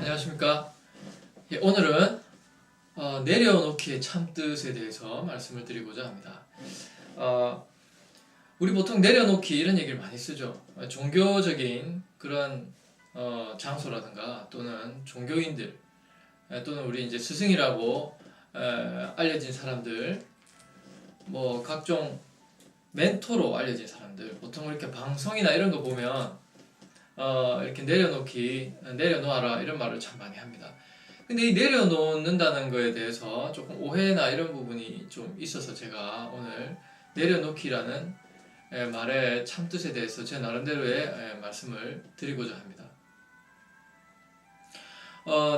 안녕하십니까. 오늘은 내려놓기의 참뜻에 대해서 말씀을 드리고자 합니다. 우리 보통 내려놓기 이런 얘기를 많이 쓰죠. 종교적인 그런 장소라든가 또는 종교인들 또는 우리 이제 스승이라고 알려진 사람들, 뭐 각종 멘토로 알려진 사람들, 보통 이렇게 방송이나 이런 거 보면 이렇게 내려놓아라 이런 말을 참 많이 합니다. 근데 이 내려놓는다는 거에 대해서 조금 오해나 이런 부분이 좀 있어서 제가 오늘 내려놓기라는 말의 참뜻에 대해서 제 나름대로의 말씀을 드리고자 합니다.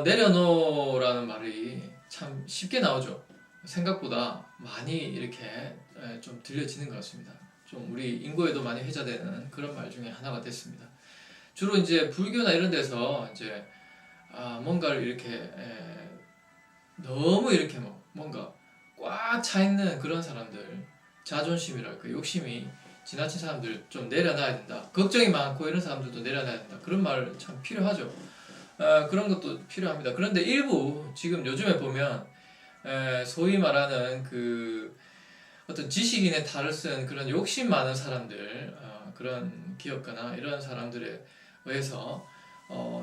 내려놓으라는 말이 참 쉽게 나오죠. 생각보다 많이 이렇게 좀 들려지는 것 같습니다. 좀 우리 인고에도 많이 회자되는 그런 말 중에 하나가 됐습니다. 주로 이제 불교나 이런 데서 이제 뭔가를 이렇게 너무 이렇게 뭔가 꽉 차 있는 그런 사람들, 자존심이랄까 욕심이 지나친 사람들 좀 내려놔야 된다. 걱정이 많고 이런 사람들도 내려놔야 된다. 그런 말 참 필요하죠. 그런 것도 필요합니다. 그런데 일부 지금 요즘에 보면 소위 말하는 그 어떤 지식인의 탈을 쓴 그런 욕심 많은 사람들, 그런 기업가나 이런 사람들에 의해서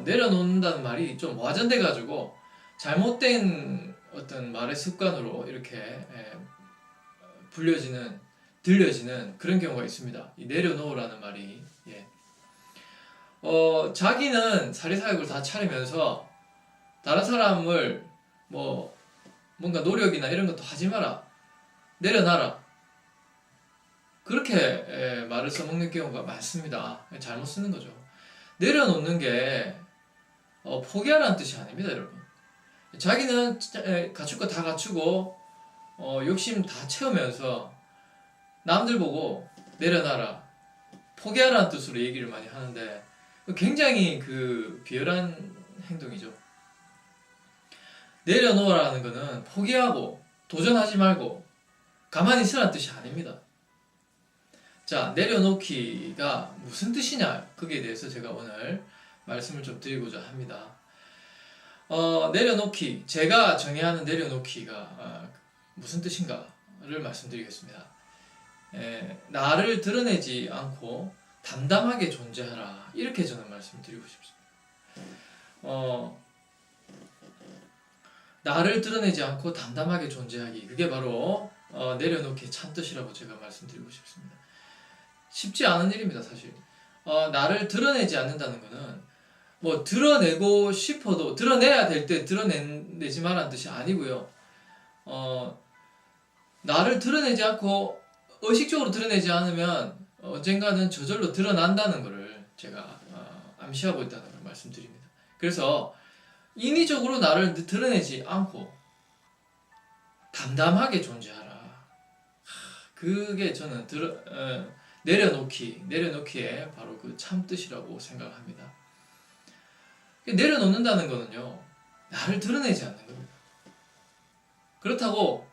내려놓는다는 말이 좀 와전돼 가지고 잘못된 어떤 말의 습관으로 이렇게 들려지는 그런 경우가 있습니다. 이 내려놓으라는 말이 자기는 사리사욕을 다 차리면서 다른 사람을 뭔가 노력이나 이런 것도 하지 마라, 내려놔라, 그렇게 말을 써먹는 경우가 많습니다. 잘못 쓰는 거죠. 내려놓는 게 포기하라는 뜻이 아닙니다, 여러분. 자기는 갖출 거 다 갖추고 욕심 다 채우면서 남들 보고 내려놔라, 포기하라는 뜻으로 얘기를 많이 하는데 굉장히 그 비열한 행동이죠. 내려놓으라는 거는 포기하고 도전하지 말고 가만히 있으라는 뜻이 아닙니다. 자, 내려놓기가 무슨 뜻이냐, 거기에 대해서 제가 오늘 말씀을 좀 드리고자 합니다. 내려놓기, 제가 정의하는 내려놓기가 무슨 뜻인가를 말씀드리겠습니다. 나를 드러내지 않고 담담하게 존재하라, 이렇게 저는 말씀드리고 싶습니다. 나를 드러내지 않고 담담하게 존재하기, 그게 바로 내려놓기의 참뜻이라고 제가 말씀드리고 싶습니다. 쉽지 않은 일입니다, 사실. 나를 드러내지 않는다는 거는 뭐 드러내고 싶어도 드러내야 될 때 드러내지 말라는 뜻이 아니고요. 나를 드러내지 않고 의식적으로 드러내지 않으면 언젠가는 저절로 드러난다는 것을 제가 암시하고 있다는 걸 말씀드립니다. 그래서 인위적으로 나를 드러내지 않고 담담하게 존재하라. 그게 저는 내려놓기의 바로 그 참뜻이라고 생각합니다. 내려놓는다는 거는요, 나를 드러내지 않는 겁니다. 그렇다고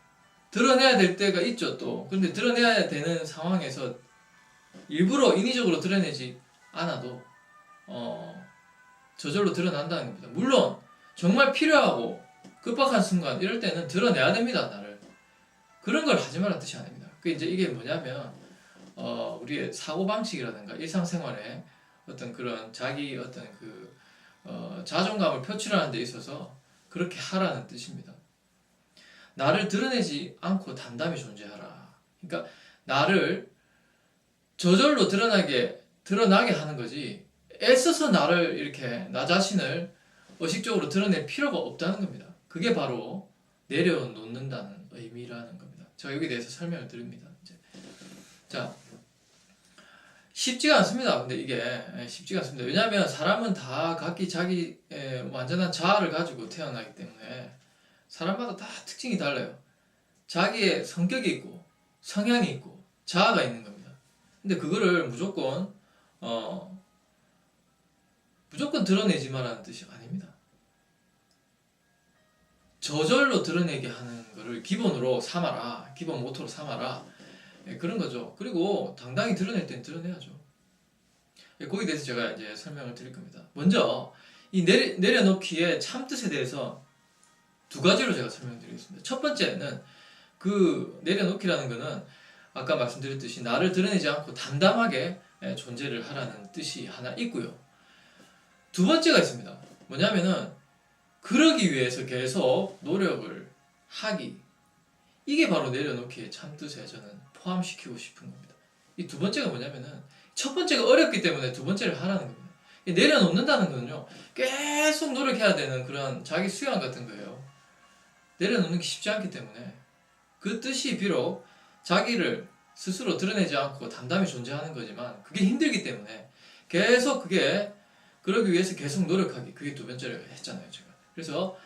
드러내야 될 때가 있죠, 또. 근데 드러내야 되는 상황에서 일부러 인위적으로 드러내지 않아도 저절로 드러난다는 겁니다. 물론 정말 필요하고 급박한 순간 이럴 때는 드러내야 됩니다, 나를. 그런 걸 하지 말라는 뜻이 아닙니다. 이게 뭐냐면 우리의 사고방식이라든가 일상생활에 어떤 그런 자기 어떤 그 자존감을 표출하는 데 있어서 그렇게 하라는 뜻입니다. 나를 드러내지 않고 담담히 존재하라. 그러니까 나를 저절로 드러나게 하는 거지, 애써서 나를 이렇게 나 자신을 의식적으로 드러낼 필요가 없다는 겁니다. 그게 바로 내려놓는다는 의미라는 겁니다. 제가 여기에 대해서 설명을 드립니다. 자, 쉽지가 않습니다. 근데 이게 쉽지가 않습니다. 왜냐하면 사람은 다 각기 자기 완전한 자아를 가지고 태어나기 때문에 사람마다 다 특징이 달라요. 자기의 성격이 있고 성향이 있고 자아가 있는 겁니다. 근데 그거를 무조건 드러내지 말라는 뜻이 아닙니다. 저절로 드러내게 하는 거를 기본으로 삼아라, 기본 모토로 삼아라, 그런 거죠. 그리고 당당히 드러낼 땐 드러내야죠. 거기에 대해서 제가 이제 설명을 드릴 겁니다. 먼저 이 내려놓기의 참뜻에 대해서 두 가지로 제가 설명드리겠습니다. 첫 번째는 그 내려놓기라는 거는 아까 말씀드렸듯이 나를 드러내지 않고 담담하게 존재를 하라는 뜻이 하나 있고요. 두 번째가 있습니다. 뭐냐면은 그러기 위해서 계속 노력을 하기. 이게 바로 내려놓기의 참뜻에 저는 포함시키고 싶은 겁니다. 이 두 번째가 뭐냐면은 첫 번째가 어렵기 때문에 두 번째를 하라는 겁니다. 내려놓는다는 거는요, 계속 노력해야 되는 그런 자기 수양 같은 거예요. 내려놓는 게 쉽지 않기 때문에 그 뜻이 비록 자기를 스스로 드러내지 않고 담담히 존재하는 거지만 그게 힘들기 때문에 계속 그러기 위해서 계속 노력하기. 그게 두 번째를 했잖아요, 제가. 그래서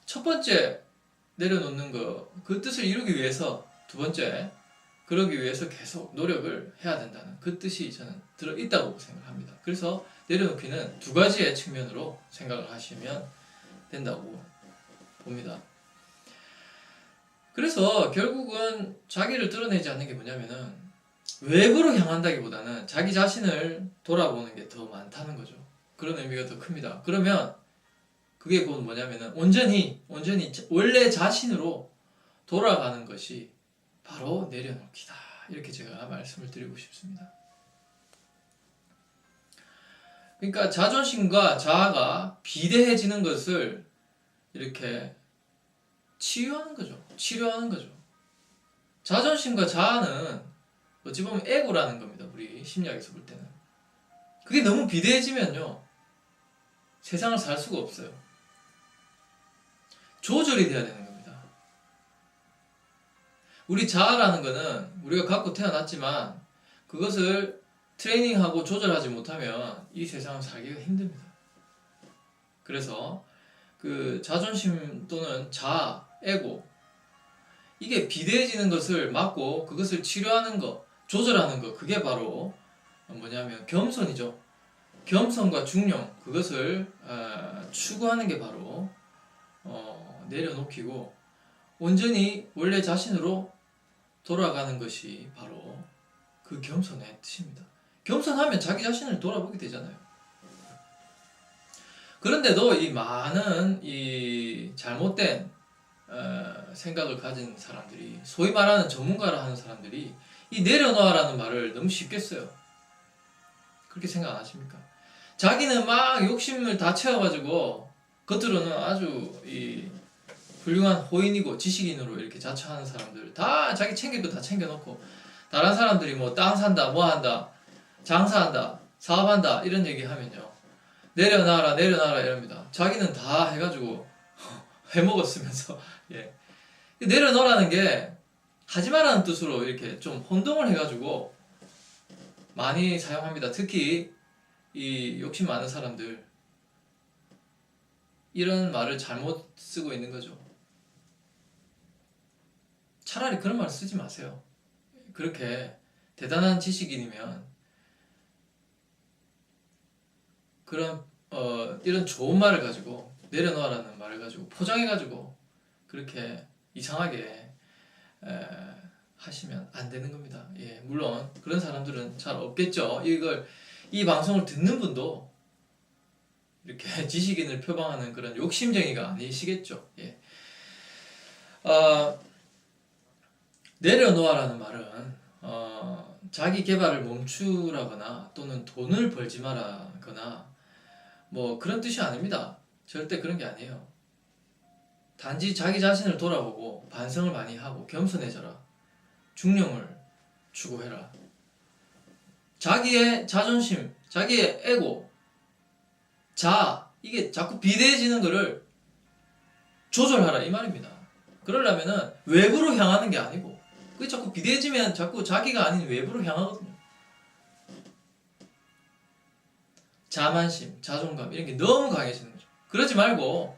첫 번째 내려놓는 거, 그 뜻을 이루기 위해서 두 번째, 그러기 위해서 계속 노력을 해야 된다는 그 뜻이 저는 들어있다고 생각합니다. 그래서 내려놓기는 두 가지의 측면으로 생각을 하시면 된다고 봅니다. 그래서 결국은 자기를 드러내지 않는 게 뭐냐면은 외부로 향한다기보다는 자기 자신을 돌아보는 게 더 많다는 거죠. 그런 의미가 더 큽니다. 그러면 그게 곧 뭐냐면은 온전히 원래 자신으로 돌아가는 것이 바로 내려놓기다. 이렇게 제가 말씀을 드리고 싶습니다. 그러니까 자존심과 자아가 비대해지는 것을 이렇게 치유하는 거죠. 치료하는 거죠. 자존심과 자아는 어찌 보면 에고라는 겁니다. 우리 심리학에서 볼 때는. 그게 너무 비대해지면요, 세상을 살 수가 없어요. 조절이 돼야 되는 겁니다. 우리 자아라는 거는 우리가 갖고 태어났지만 그것을 트레이닝하고 조절하지 못하면 이 세상을 살기가 힘듭니다. 그래서 그 자존심 또는 자아, 에고, 이게 비대해지는 것을 막고 그것을 치료하는 것, 조절하는 것, 그게 바로 뭐냐면 겸손이죠. 겸손과 중용, 그것을 추구하는 게 바로 내려놓기고 온전히 원래 자신으로 돌아가는 것이 바로 그 겸손의 뜻입니다. 겸손하면 자기 자신을 돌아보게 되잖아요. 그런데도 이 많은 이 잘못된 생각을 가진 사람들이, 소위 말하는 전문가라 하는 사람들이 이 내려놓아라는 말을 너무 쉽게 써요. 그렇게 생각 안 하십니까? 자기는 막 욕심을 다 채워가지고 겉으로는 아주 이 훌륭한 호인이고 지식인으로 이렇게 자처하는 사람들, 다 자기 챙길 거 다 챙겨놓고 다른 사람들이 뭐 땅 산다, 뭐 한다, 장사한다, 사업한다 이런 얘기 하면요, 내려놔라 이럽니다. 자기는 다 해가지고 해먹었으면서 예. 내려놓으라는 게 하지 말라는 뜻으로 이렇게 좀 혼동을 해가지고 많이 사용합니다. 특히 이 욕심 많은 사람들 이런 말을 잘못 쓰고 있는 거죠. 차라리 그런 말 쓰지 마세요. 그렇게 대단한 지식인이면 그런 이런 좋은 말을 가지고 내려놓으라는 말을 가지고 포장해가지고 그렇게 이상하게 하시면 안 되는 겁니다. 예, 물론 그런 사람들은 잘 없겠죠. 이 방송을 듣는 분도 이렇게 지식인을 표방하는 그런 욕심쟁이가 아니시겠죠. 예. 내려놓아라는 말은 자기 개발을 멈추라거나 또는 돈을 벌지 마라거나 뭐 그런 뜻이 아닙니다. 절대 그런 게 아니에요. 단지 자기 자신을 돌아보고 반성을 많이 하고 겸손해져라. 중용을 추구해라. 자기의 자존심, 자기의 에고, 자아, 이게 자꾸 비대해지는 거를 조절하라 이 말입니다. 그러려면은 외부로 향하는 게 아니고 그게 자꾸 비대해지면 자꾸 자기가 아닌 외부로 향하거든요. 자만심, 자존감 이런 게 너무 강해지는 거죠. 그러지 말고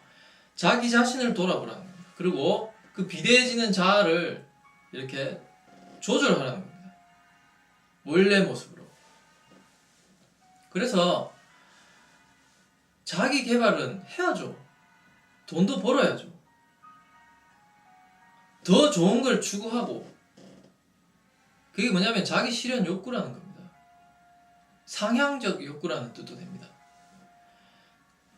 자기 자신을 돌아보라는 겁니다. 그리고 그 비대해지는 자아를 이렇게 조절하라는 겁니다. 원래 모습으로. 그래서 자기 개발은 해야죠. 돈도 벌어야죠. 더 좋은 걸 추구하고, 그게 뭐냐면 자기 실현 욕구라는 겁니다. 상향적 욕구라는 뜻도 됩니다.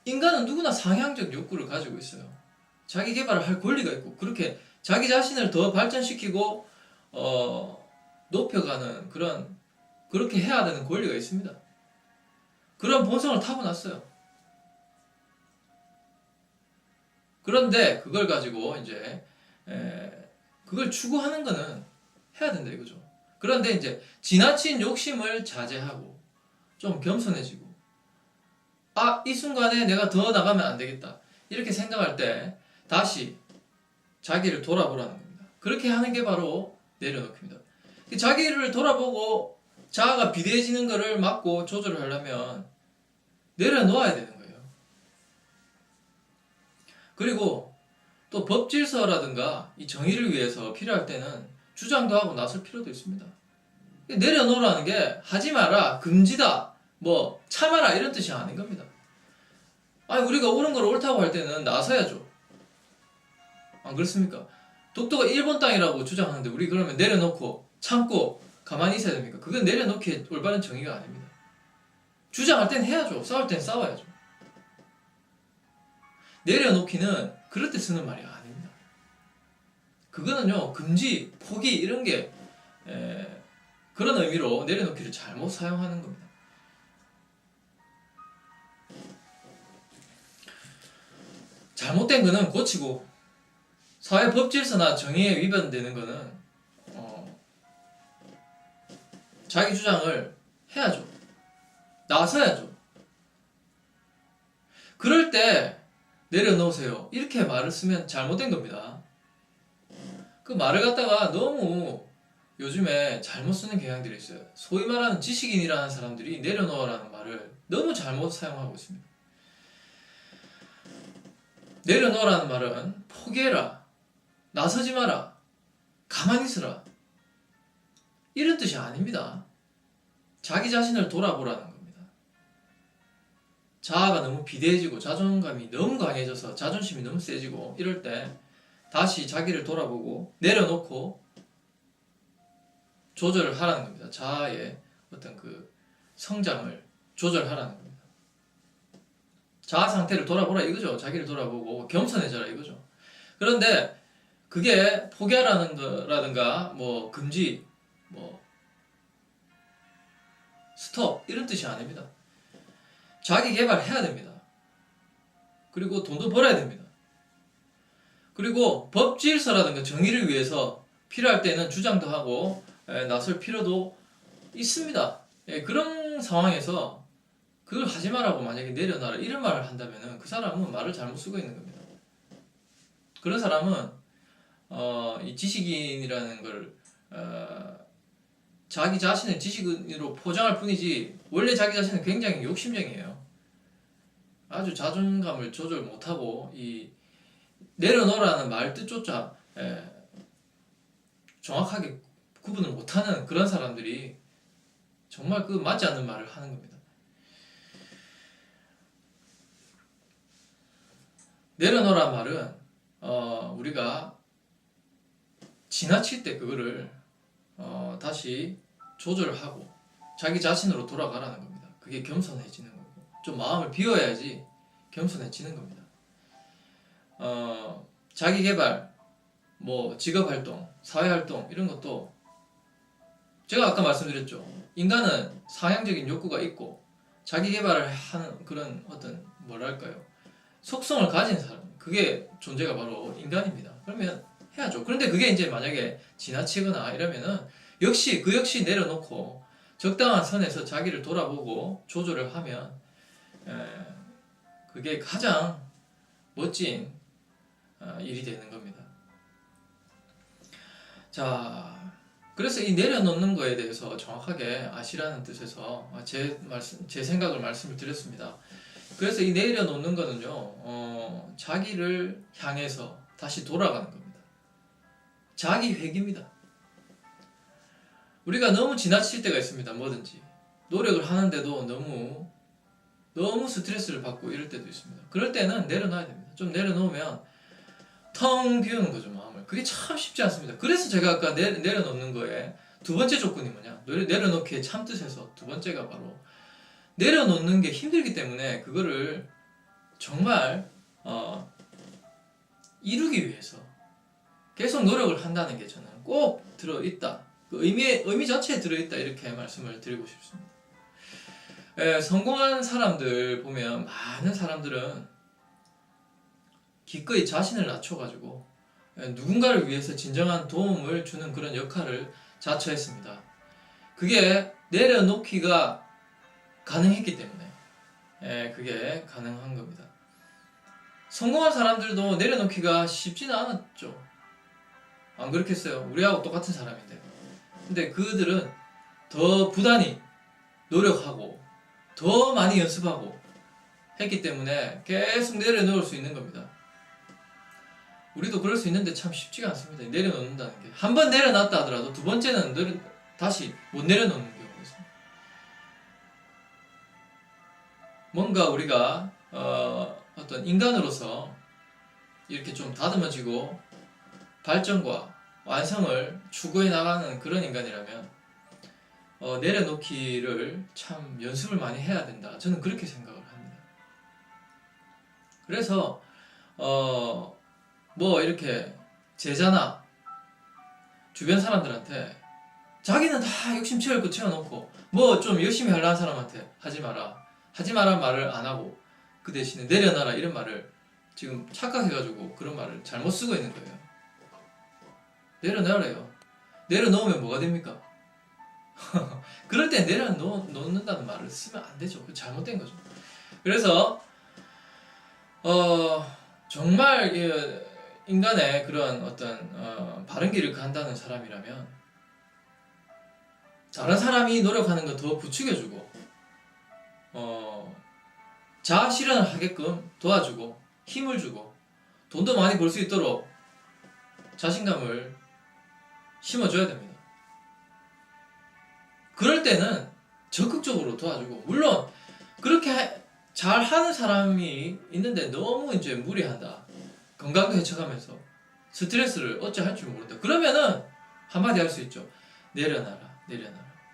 인간은 누구나 상향적 욕구를 가지고 있어요. 자기 개발을 할 권리가 있고 그렇게 자기 자신을 더 발전시키고 높여가는 그렇게 해야 되는 권리가 있습니다. 그런 본성을 타고났어요. 그런데 그걸 가지고 이제 그걸 추구하는 거는 해야 된다 이거죠. 그런데 이제 지나친 욕심을 자제하고 좀 겸손해지고 이 순간에 내가 더 나가면 안 되겠다 이렇게 생각할 때 다시 자기를 돌아보라는 겁니다. 그렇게 하는 게 바로 내려놓기입니다. 자기를 돌아보고 자아가 비대해지는 것을 막고 조절을 하려면 내려놓아야 되는 거예요. 그리고 또 법질서라든가 이 정의를 위해서 필요할 때는 주장도 하고 나설 필요도 있습니다. 내려놓으라는 게 하지 마라, 금지다, 뭐 참아라 이런 뜻이 아닌 겁니다. 아니 우리가 옳은 걸 옳다고 할 때는 나서야죠. 안 그렇습니까? 독도가 일본 땅이라고 주장하는데 우리 그러면 내려놓고 참고 가만히 있어야 됩니까? 그건 내려놓기에 올바른 정의가 아닙니다. 주장할 땐 해야죠. 싸울 땐 싸워야죠. 내려놓기는 그럴 때 쓰는 말이 아닙니다. 그거는요 금지, 포기 이런 게 그런 의미로 내려놓기를 잘못 사용하는 겁니다. 잘못된 거는 고치고 사회 법질서나 정의에 위반되는 거는 자기 주장을 해야죠. 나서야죠. 그럴 때 내려놓으세요. 이렇게 말을 쓰면 잘못된 겁니다. 그 말을 갖다가 너무 요즘에 잘못 쓰는 경향들이 있어요. 소위 말하는 지식인이라는 사람들이 내려놓으라는 말을 너무 잘못 사용하고 있습니다. 내려놓으라는 말은 포기해라, 나서지 마라, 가만히 있어라 이런 뜻이 아닙니다. 자기 자신을 돌아보라는 겁니다. 자아가 너무 비대해지고 자존감이 너무 강해져서 자존심이 너무 세지고 이럴 때 다시 자기를 돌아보고 내려놓고 조절을 하라는 겁니다. 자아의 어떤 그 성장을 조절하라는 겁니다. 자아 상태를 돌아보라 이거죠. 자기를 돌아보고 겸손해져라 이거죠. 그런데 그게 포기하라는 거라든가 뭐 금지, 뭐 스톱 이런 뜻이 아닙니다. 자기 개발해야 됩니다. 그리고 돈도 벌어야 됩니다. 그리고 법 질서라든가 정의를 위해서 필요할 때는 주장도 하고 나설 필요도 있습니다. 그런 상황에서 그걸 하지 말라고 만약에 내려놔라 이런 말을 한다면 그 사람은 말을 잘못 쓰고 있는 겁니다. 그런 사람은 이 지식인이라는 걸 자기 자신을 지식인으로 포장할 뿐이지 원래 자기 자신은 굉장히 욕심쟁이에요. 아주 자존감을 조절 못하고 이 내려놓으라는 말 뜻조차 정확하게 구분을 못하는 그런 사람들이 정말 그 맞지 않는 말을 하는 겁니다. 내려놓으란 말은 우리가 지나칠 때 그거를 다시 조절하고 자기 자신으로 돌아가라는 겁니다. 그게 겸손해지는 거고 좀 마음을 비워야지 겸손해지는 겁니다. 자기 개발, 뭐 직업활동, 사회활동 이런 것도 제가 아까 말씀드렸죠. 인간은 상향적인 욕구가 있고 자기 개발을 하는 그런 어떤 뭐랄까요 속성을 가진 사람, 그게 존재가 바로 인간입니다. 그러면 해야죠. 그런데 그게 이제 만약에 지나치거나 이러면은 역시 내려놓고 적당한 선에서 자기를 돌아보고 조절을 하면 그게 가장 멋진 일이 되는 겁니다. 자, 그래서 이 내려놓는 거에 대해서 정확하게 아시라는 뜻에서 제 생각을 말씀을 드렸습니다. 그래서 이 내려놓는 거는요, 자기를 향해서 다시 돌아가는 겁니다. 자기 회귀입니다. 우리가 너무 지나칠 때가 있습니다. 뭐든지 노력을 하는데도 너무 스트레스를 받고 이럴 때도 있습니다. 그럴 때는 내려놔야 됩니다. 좀 내려놓으면 텅 비우는 거죠, 마음을. 그게 참 쉽지 않습니다. 그래서 제가 아까 내려놓는 거에 두 번째 조건이 뭐냐, 내려놓기의 참뜻에서 두 번째가 바로 내려놓는 게 힘들기 때문에 그거를 정말 이루기 위해서 계속 노력을 한다는 게 저는 꼭 들어있다. 그 의미 자체에 들어있다. 이렇게 말씀을 드리고 싶습니다. 성공한 사람들 보면 많은 사람들은 기꺼이 자신을 낮춰가지고 누군가를 위해서 진정한 도움을 주는 그런 역할을 자처했습니다. 그게 내려놓기가 가능했기 때문에 그게 가능한 겁니다. 성공한 사람들도 내려놓기가 쉽지는 않았죠. 안 그렇겠어요? 우리하고 똑같은 사람인데. 근데 그들은 더 부단히 노력하고 더 많이 연습하고 했기 때문에 계속 내려놓을 수 있는 겁니다. 우리도 그럴 수 있는데 참 쉽지가 않습니다. 내려놓는다는 게. 한 번 내려놨다 하더라도 두 번째는 다시 못 내려놓는 경우가 있습니다. 뭔가 우리가 어떤 인간으로서 이렇게 좀 다듬어지고 발전과 완성을 추구해 나가는 그런 인간이라면 내려놓기를 참 연습을 많이 해야 된다. 저는 그렇게 생각을 합니다. 그래서 뭐 이렇게 제자나 주변 사람들한테 자기는 다 욕심 채울 거 채워놓고 뭐 좀 열심히 하려는 사람한테 하지 마라 말을 안 하고 그 대신에 내려놔라 이런 말을 지금 착각해가지고 그런 말을 잘못 쓰고 있는 거예요. 내려놔래요. 내려놓으면 뭐가 됩니까? 그럴 땐 내려놓는다는 말을 쓰면 안 되죠. 잘못된 거죠. 그래서 정말 인간의 그런 어떤 바른 길을 간다는 사람이라면 다른 사람이 노력하는 거 더 부추겨주고 자아 실현을 하게끔 도와주고 힘을 주고 돈도 많이 벌 수 있도록 자신감을 심어줘야 됩니다. 그럴 때는 적극적으로 도와주고, 물론 그렇게 잘하는 사람이 있는데 너무 이제 무리한다, 건강도 해쳐가면서 스트레스를 어찌 할 줄 모른다, 그러면은 한마디 할 수 있죠. 내려놔라.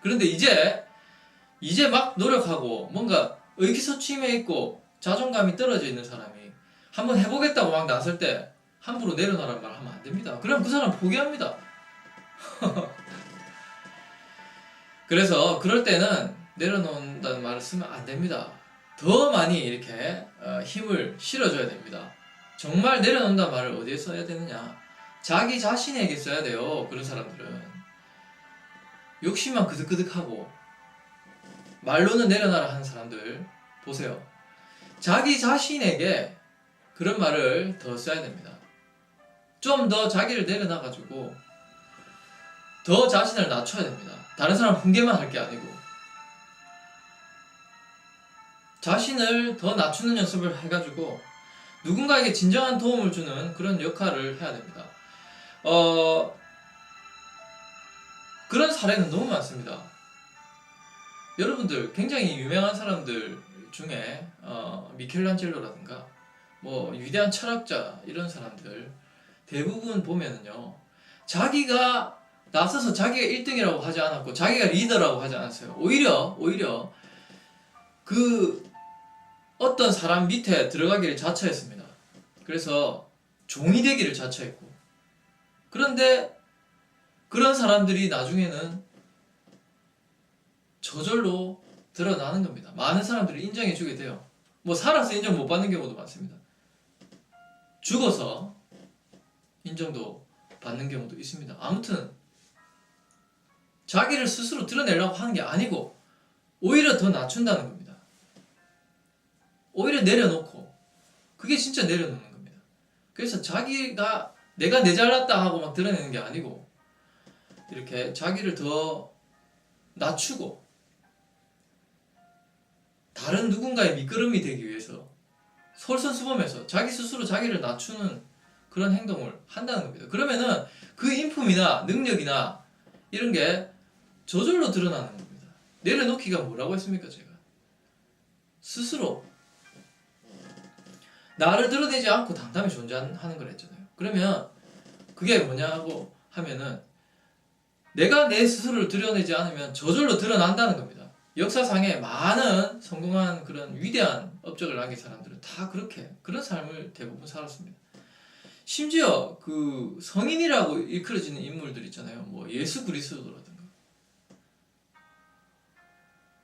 그런데 이제 막 노력하고 뭔가 의기소침해 있고 자존감이 떨어져 있는 사람이 한번 해보겠다고 막 나설 때 함부로 내려놔라는 말 하면 안 됩니다. 그럼 그 사람 포기합니다. 그래서 그럴 때는 내려놓는다는 말을 쓰면 안 됩니다. 더 많이 이렇게 힘을 실어줘야 됩니다. 정말 내려놓는다는 말을 어디에 써야 되느냐? 자기 자신에게 써야 돼요. 그런 사람들은 욕심만 그득그득하고 말로는 내려놔라 하는 사람들 보세요. 자기 자신에게 그런 말을 더 써야 됩니다. 좀 더 자기를 내려놔가지고 더 자신을 낮춰야 됩니다. 다른 사람 훈계만 할 게 아니고 자신을 더 낮추는 연습을 해가지고 누군가에게 진정한 도움을 주는 그런 역할을 해야 됩니다. 그런 사례는 너무 많습니다. 여러분들 굉장히 유명한 사람들 중에 미켈란젤로라든가 뭐 위대한 철학자 이런 사람들 대부분 보면은요, 자기가 나서서 자기가 1등이라고 하지 않았고 자기가 리더라고 하지 않았어요. 오히려 그 어떤 사람 밑에 들어가기를 자처했습니다. 그래서 종이 되기를 자처했고, 그런데 그런 사람들이 나중에는 저절로 드러나는 겁니다. 많은 사람들이 인정해주게 돼요. 뭐 살아서 인정 못 받는 경우도 많습니다. 죽어서 인정도 받는 경우도 있습니다. 아무튼 자기를 스스로 드러내려고 하는 게 아니고 오히려 더 낮춘다는 겁니다. 오히려 내려놓고, 그게 진짜 내려놓는 겁니다. 그래서 자기가 내가 내 잘났다 하고 막 드러내는 게 아니고 이렇게 자기를 더 낮추고 다른 누군가의 밑거름이 되기 위해서 솔선수범해서 자기 스스로 자기를 낮추는 그런 행동을 한다는 겁니다. 그러면은 그 인품이나 능력이나 이런 게 저절로 드러나는 겁니다. 내려놓기가 뭐라고 했습니까? 제가 스스로 나를 드러내지 않고 당당히 존재하는 걸 했잖아요. 그러면 그게 뭐냐고 하면은 내가 내 스스로를 드러내지 않으면 저절로 드러난다는 겁니다. 역사상에 많은 성공한 그런 위대한 업적을 남긴 사람들은 다 그런 삶을 대부분 살았습니다. 심지어 그 성인이라고 일컬어지는 인물들 있잖아요. 뭐 예수 그리스도라든가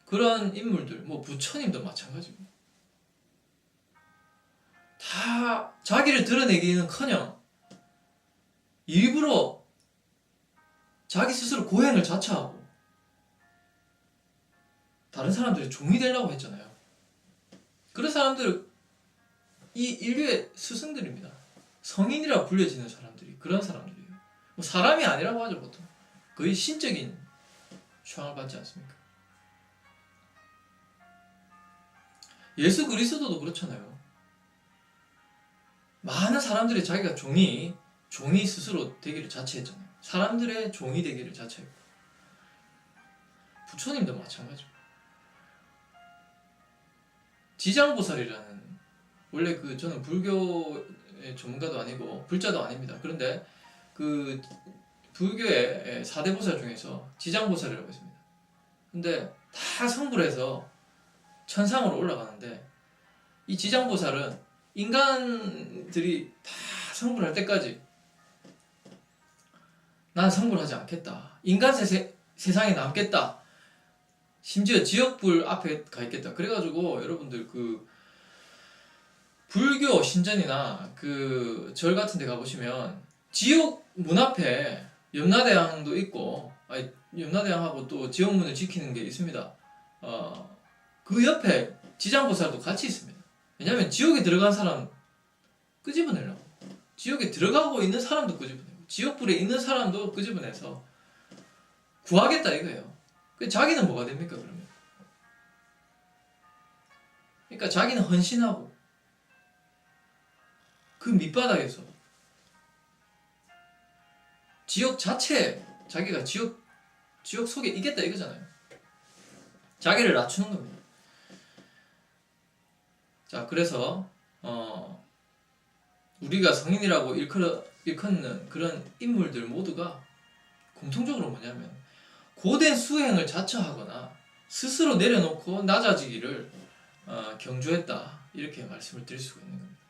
그런 인물들, 뭐 부처님도 마찬가지고 다 자기를 드러내기는커녕 일부러 자기 스스로 고행을 자처하고 다른 사람들이 종이 되려고 했잖아요. 그런 사람들 이 인류의 스승들입니다. 성인이라 불려지는 사람들이 그런 사람들이에요. 뭐 사람이 아니라고 하죠 보통. 거의 신적인 추앙을 받지 않습니까? 예수 그리스도도 그렇잖아요. 많은 사람들이 자기가 종이 스스로 되기를 자처했잖아요. 사람들의 종이 되기를 자처했고 부처님도 마찬가지고 지장보살이라는 원래 저는 불교의 전문가도 아니고 불자도 아닙니다. 그런데 그 불교의 4대 보살 중에서 지장보살이라고 있습니다. 근데 다 성불 해서 천상으로 올라가는데 이 지장보살은 인간들이 다 성불할 때까지 난 성불하지 않겠다. 인간 세상에 남겠다. 심지어 지역불 앞에 가 있겠다. 그래가지고 여러분들 그 불교 신전이나 그 절 같은 데 가보시면 지옥 문 앞에 염라대왕도 있고, 아니, 염라대왕하고 또 지옥문을 지키는 게 있습니다. 그 옆에 지장보살도 같이 있습니다. 왜냐면 지옥에 들어간 사람 끄집어내려고, 지옥에 들어가고 있는 사람도 끄집어내고 지옥불에 있는 사람도 끄집어내서 구하겠다 이거예요. 자기는 뭐가 됩니까 그러면? 그러니까 자기는 헌신하고 그 밑바닥에서 지옥 자체, 자기가 지옥 속에 있겠다 이거잖아요. 자기를 낮추는 겁니다. 자, 그래서 우리가 성인이라고 일컫는 그런 인물들 모두가 공통적으로 뭐냐면 고된 수행을 자처하거나 스스로 내려놓고 낮아지기를 경주했다, 이렇게 말씀을 드릴 수가 있는 겁니다.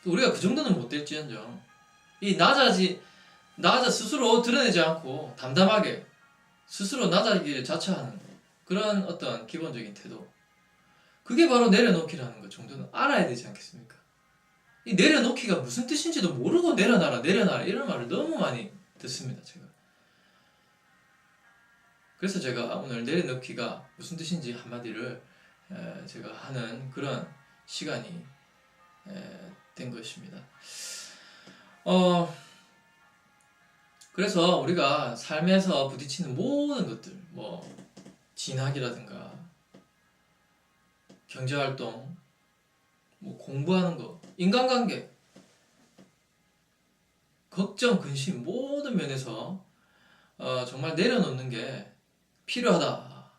우리가 그 정도는 못 될지언정 이 스스로 드러내지 않고 담담하게 스스로 낮아지기를 자처하는 그런 어떤 기본적인 태도, 그게 바로 내려놓기라는 것 정도는 알아야 되지 않겠습니까? 이 내려놓기가 무슨 뜻인지도 모르고 내려놔라 이런 말을 너무 많이 듣습니다, 제가. 그래서 제가 오늘 내려놓기가 무슨 뜻인지 한마디를 제가 하는 그런 시간이 된 것입니다. 그래서 우리가 삶에서 부딪히는 모든 것들, 뭐 진학이라든가 경제활동, 뭐 공부하는 거, 인간관계, 걱정, 근심, 모든 면에서 정말 내려놓는 게 필요하다.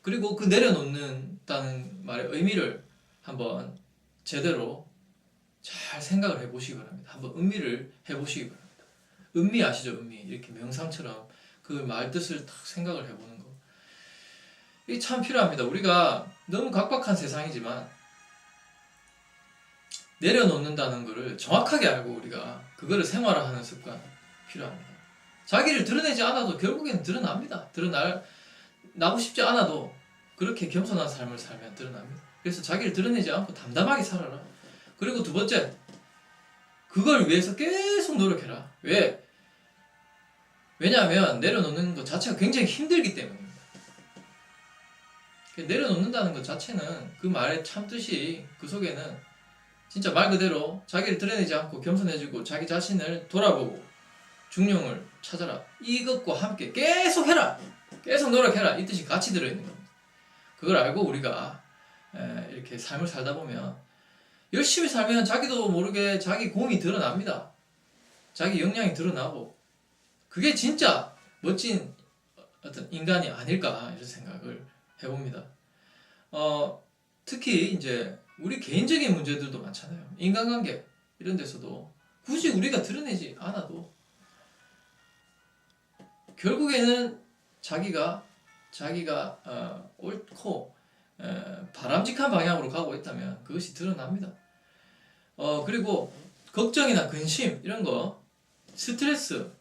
그리고 그 내려놓는다는 말의 의미를 한번 제대로 잘 생각을 해보시기 바랍니다. 한번 음미를 해보시기 바랍니다. 음미 아시죠? 음미. 이렇게 명상처럼 그 말 뜻을 딱 생각을 해보는 거. 이게 참 필요합니다. 우리가 너무 각박한 세상이지만 내려놓는다는 것을 정확하게 알고 우리가 그거를 생활화하는 습관 필요합니다. 자기를 드러내지 않아도 결국에는 드러납니다. 나고 싶지 않아도 그렇게 겸손한 삶을 살면 드러납니다. 그래서 자기를 드러내지 않고 담담하게 살아라. 그리고 두 번째, 그걸 위해서 계속 노력해라. 왜냐하면 내려놓는 것 자체가 굉장히 힘들기 때문입니다. 내려놓는다는 것 자체는 그 말의 참뜻이 그 속에는 진짜 말 그대로 자기를 드러내지 않고 겸손해지고 자기 자신을 돌아보고 중용을 찾아라, 이것과 함께 계속 해라, 계속 노력해라, 이 뜻이 같이 들어있는 겁니다. 그걸 알고 우리가 이렇게 삶을 살다 보면 열심히 살면 자기도 모르게 자기 공이 드러납니다. 자기 역량이 드러나고 그게 진짜 멋진 어떤 인간이 아닐까 이런 생각을 해봅니다. 특히 이제 우리 개인적인 문제들도 많잖아요. 인간관계 이런 데서도 굳이 우리가 드러내지 않아도 결국에는 자기가 자기가 옳고 바람직한 방향으로 가고 있다면 그것이 드러납니다. 그리고 걱정이나 근심 이런 거, 스트레스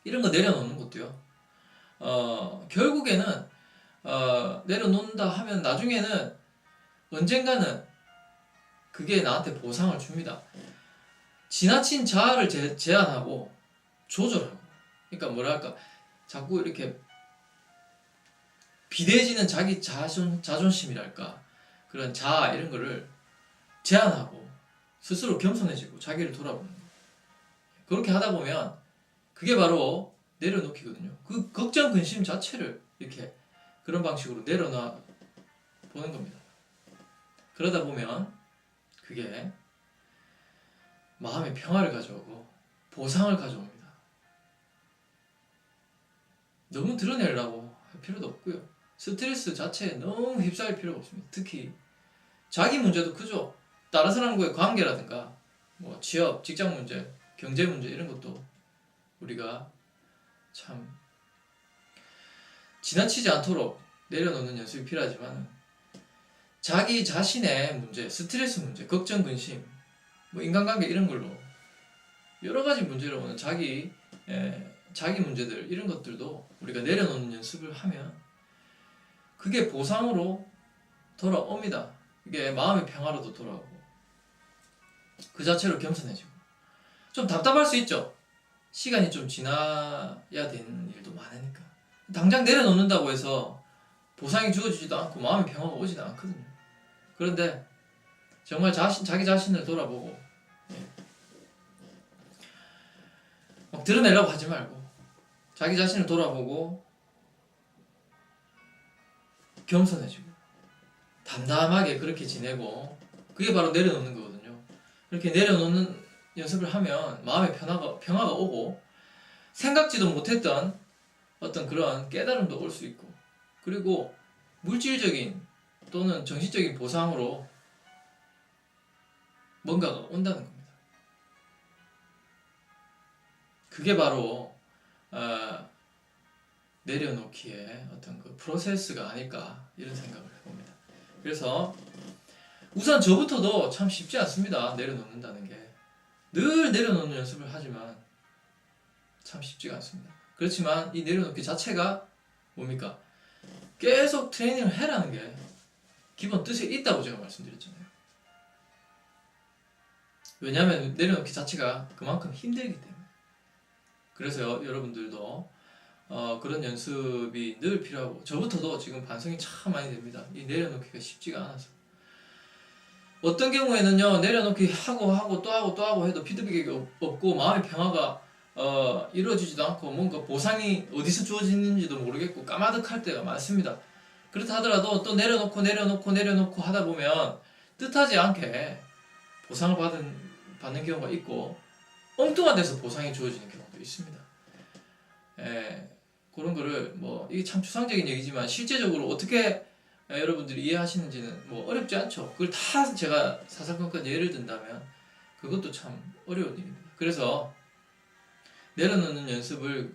이런 거 내려놓는 것도요. 결국에는 내려놓는다 하면 나중에는 언젠가는 그게 나한테 보상을 줍니다. 지나친 자아를 제한하고 조절하고, 그러니까 뭐랄까, 자꾸 이렇게 비대해지는 자기 자존심이랄까, 그런 자아 이런 거를 제한하고 스스로 겸손해지고 자기를 돌아보는 거예요. 그렇게 하다 보면 그게 바로 내려놓기거든요. 그 걱정 근심 자체를 이렇게 그런 방식으로 내려놔 보는 겁니다. 그러다 보면 그게 마음의 평화를 가져오고 보상을 가져옵니다. 너무 드러내려고 할 필요도 없고요. 스트레스 자체에 너무 휩싸일 필요가 없습니다. 특히 자기 문제도 크죠. 다른 사람과의 관계라든가 뭐 취업, 직장 문제, 경제 문제 이런 것도 우리가 참 지나치지 않도록 내려놓는 연습이 필요하지만, 자기 자신의 문제, 스트레스 문제, 걱정, 근심, 뭐 인간관계 이런 걸로 여러 가지 문제로 오는 자기 문제들 이런 것들도 우리가 내려놓는 연습을 하면 그게 보상으로 돌아옵니다. 이게 마음의 평화로도 돌아오고 그 자체로 겸손해지고. 좀 답답할 수 있죠. 시간이 좀 지나야 되는 일도 많으니까. 당장 내려놓는다고 해서 보상이 주어지지도 않고 마음의 평화가 오지도 않거든요. 그런데 정말 자기 자신을 돌아보고 막 드러내려고 하지 말고 자기 자신을 돌아보고 겸손해지고 담담하게 그렇게 지내고, 그게 바로 내려놓는 거거든요. 이렇게 내려놓는 연습을 하면 마음의 평화가 오고 생각지도 못했던 어떤 그런 깨달음도 올 수 있고, 그리고 물질적인 또는 정신적인 보상으로 뭔가가 온다는 겁니다. 그게 바로 내려놓기에 어떤 그 프로세스가 아닐까 이런 생각을 해봅니다. 그래서 우선 저부터도 참 쉽지 않습니다. 내려놓는다는 게. 늘 내려놓는 연습을 하지만 참 쉽지가 않습니다. 그렇지만 이 내려놓기 자체가 뭡니까? 계속 트레이닝을 해라는 게 기본 뜻에 있다고 제가 말씀드렸잖아요. 왜냐하면 내려놓기 자체가 그만큼 힘들기 때문에. 그래서 여러분들도 그런 연습이 늘 필요하고, 저부터도 지금 반성이 참 많이 됩니다. 이 내려놓기가 쉽지가 않아서. 어떤 경우에는요, 내려놓기 하고 또 하고 해도 피드백이 없고 마음의 평화가 이루어지지도 않고 뭔가 보상이 어디서 주어지는지도 모르겠고 까마득할 때가 많습니다. 그렇다 하더라도 또 내려놓고 하다 보면 뜻하지 않게 보상을 받는 경우가 있고 엉뚱한 데서 보상이 주어지는 경우도 있습니다. 그런 거를 뭐 이게 참 추상적인 얘기지만 실제적으로 어떻게 여러분들이 이해하시는지는 뭐 어렵지 않죠. 그걸 다 제가 사사건건 예를 든다면 그것도 참 어려운 일입니다. 그래서 내려놓는 연습을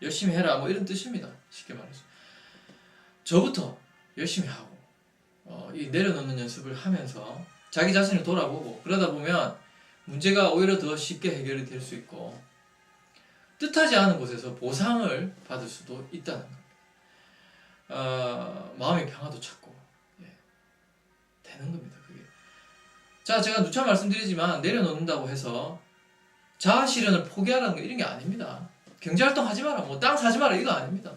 열심히 해라 뭐 이런 뜻입니다. 쉽게 말해서 저부터 열심히 하고 이 내려놓는 연습을 하면서 자기 자신을 돌아보고 그러다 보면 문제가 오히려 더 쉽게 해결이 될 수 있고 뜻하지 않은 곳에서 보상을 받을 수도 있다는 겁니다. 마음의 평화도 찾고 되는 겁니다. 그게. 자, 제가 누차 말씀드리지만 내려놓는다고 해서 자아 실현을 포기하라는 거 이런 게 아닙니다. 경제활동 하지 마라, 뭐 땅 사지 마라 이거 아닙니다.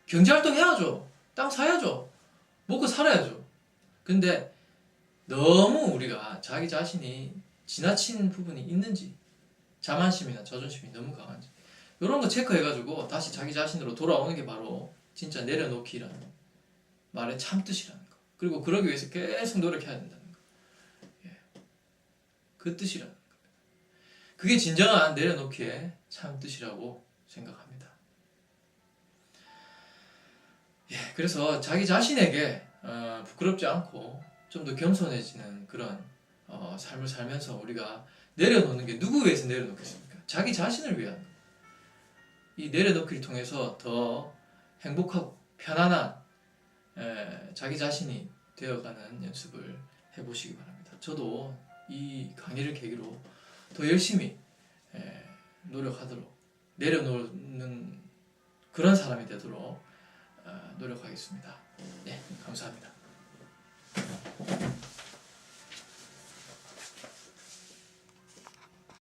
경제활동 해야죠. 땅 사야죠. 먹고 살아야죠. 근데 너무 우리가 자기 자신이 지나친 부분이 있는지, 자만심이나 자존심이 너무 강한지 이런 거 체크해가지고 다시 자기 자신으로 돌아오는 게 바로 진짜 내려놓기라는 말의 참뜻이라는 거. 그리고 그러기 위해서 계속 노력해야 된다는 거. 그 뜻이라는 거. 그게 진정한 내려놓기의 참뜻이라고 생각합니다. 그래서 자기 자신에게 부끄럽지 않고 좀 더 겸손해지는 그런 삶을 살면서 우리가 내려놓는 게 누구 위해서 내려놓겠습니까? 자기 자신을 위한 거. 이 내려놓기를 통해서 더 행복하고 편안한 자기 자신이 되어가는 연습을 해보시기 바랍니다. 저도 이 강의를 계기로 더 열심히 노력하도록 내려놓는 그런 사람이 되도록 노력하겠습니다. 네, 감사합니다.